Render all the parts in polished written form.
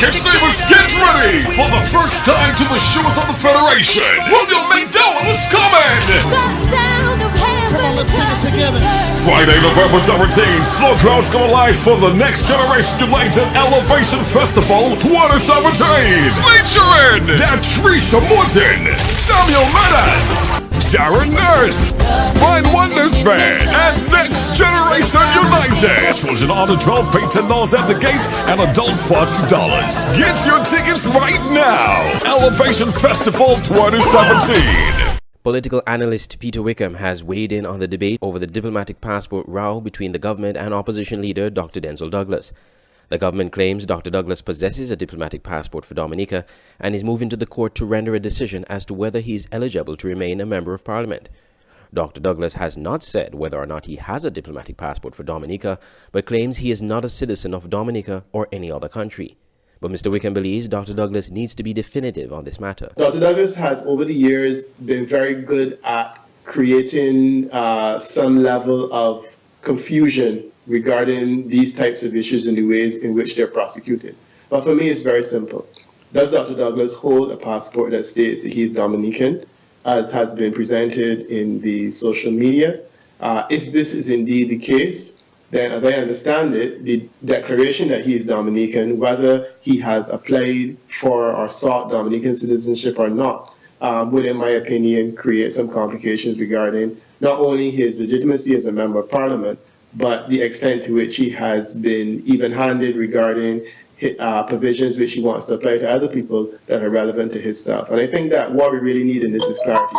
Cricket neighbors, get ready for the first time to the shores of the Federation. William McDowell is coming. Come on, let's sing it together. Friday, November 17th, floor crowds come alive for the Next Generation United Elevation Festival 2017. Featuring Datricia Morton, Samuel Menace, Sharon Nurse, Fine Wonders Band, and Next Generation United. Children under 12 pay $10 at the gate and adults $40. Get your tickets right now. Elevation Festival 2017. Political analyst Peter Wickham has weighed in on the debate over the diplomatic passport row between the government and opposition leader Dr. Denzil Douglas. The government claims Dr. Douglas possesses a diplomatic passport for Dominica and is moving to the court to render a decision as to whether he is eligible to remain a member of parliament. Dr. Douglas has not said whether or not he has a diplomatic passport for Dominica, but claims he is not a citizen of Dominica or any other country. But Mr. Wickham believes Dr. Douglas needs to be definitive on this matter. Dr. Douglas has, over the years, been very good at creating some level of confusion regarding these types of issues and the ways in which they're prosecuted. But for me, it's very simple. Does Dr. Douglas hold a passport that states that he's Dominican, as has been presented in the social media? If this is indeed the case, then as I understand it, the declaration that he is Dominican, whether he has applied for or sought Dominican citizenship or not, would, in my opinion, create some complications regarding not only his legitimacy as a member of parliament, but the extent to which he has been even-handed regarding provisions which he wants to apply to other people that are relevant to himself. And I think that what we really need in this is clarity.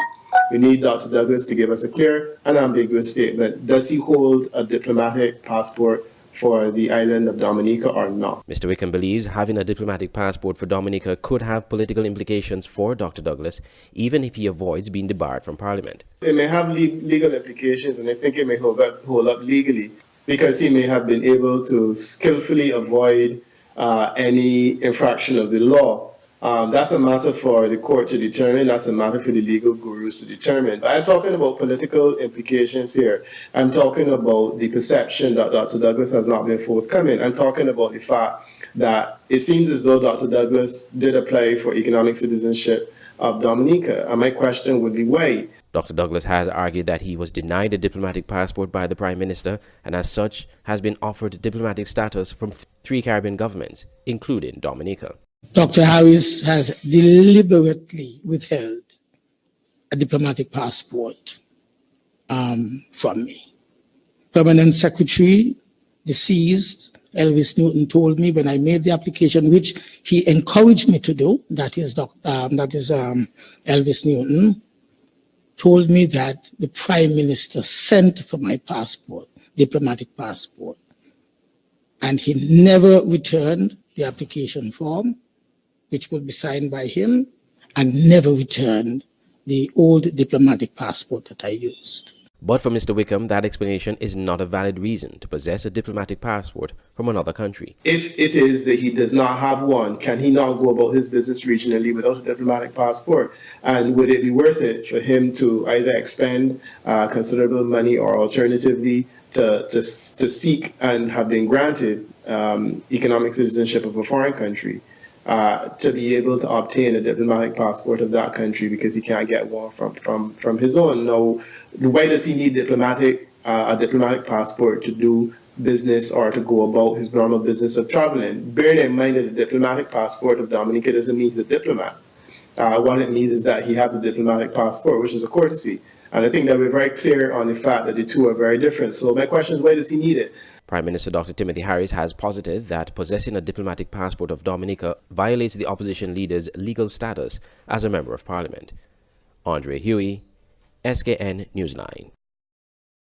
We need Dr. Douglas to give us a clear and ambiguous statement. Does he hold a diplomatic passport for the island of Dominica or not? Mr. Wickham believes having a diplomatic passport for Dominica could have political implications for Dr. Douglas, even if he avoids being debarred from Parliament. It may have legal implications, and I think it may hold up legally, because he may have been able to skillfully avoid any infraction of the law. That's a matter for the court to determine. That's a matter for the legal gurus to determine. But I'm talking about political implications here. I'm talking about the perception that Dr. Douglas has not been forthcoming. I'm talking about the fact that it seems as though Dr. Douglas did apply for economic citizenship of Dominica. And my question would be why? Dr. Douglas has argued that he was denied a diplomatic passport by the Prime Minister and as such has been offered diplomatic status from 3 Caribbean governments, including Dominica. Dr. Harris has deliberately withheld a diplomatic passport from me. Permanent Secretary, deceased, Elvis Newton, told me when I made the application, which he encouraged me to do, that is Elvis Newton, told me that the Prime Minister sent for my passport, diplomatic passport, and he never returned the application form, which would be signed by him, and never returned the old diplomatic passport that I used. But for Mr. Wickham, that explanation is not a valid reason to possess a diplomatic passport from another country. If it is that he does not have one, can he not go about his business regionally without a diplomatic passport? And would it be worth it for him to either expend considerable money or alternatively to seek and have been granted economic citizenship of a foreign country, to be able to obtain a diplomatic passport of that country because he can't get one from his own? Now, why does he need a diplomatic passport to do business or to go about his normal business of traveling? Bearing in mind that the diplomatic passport of Dominica doesn't mean he's a diplomat. What it means is that he has a diplomatic passport, which is a courtesy. And I think that we're very clear on the fact that the two are very different. So my question is, why does he need it? Prime Minister Dr. Timothy Harris has posited that possessing a diplomatic passport of Dominica violates the opposition leader's legal status as a member of Parliament. Andre Huey, SKN Newsline.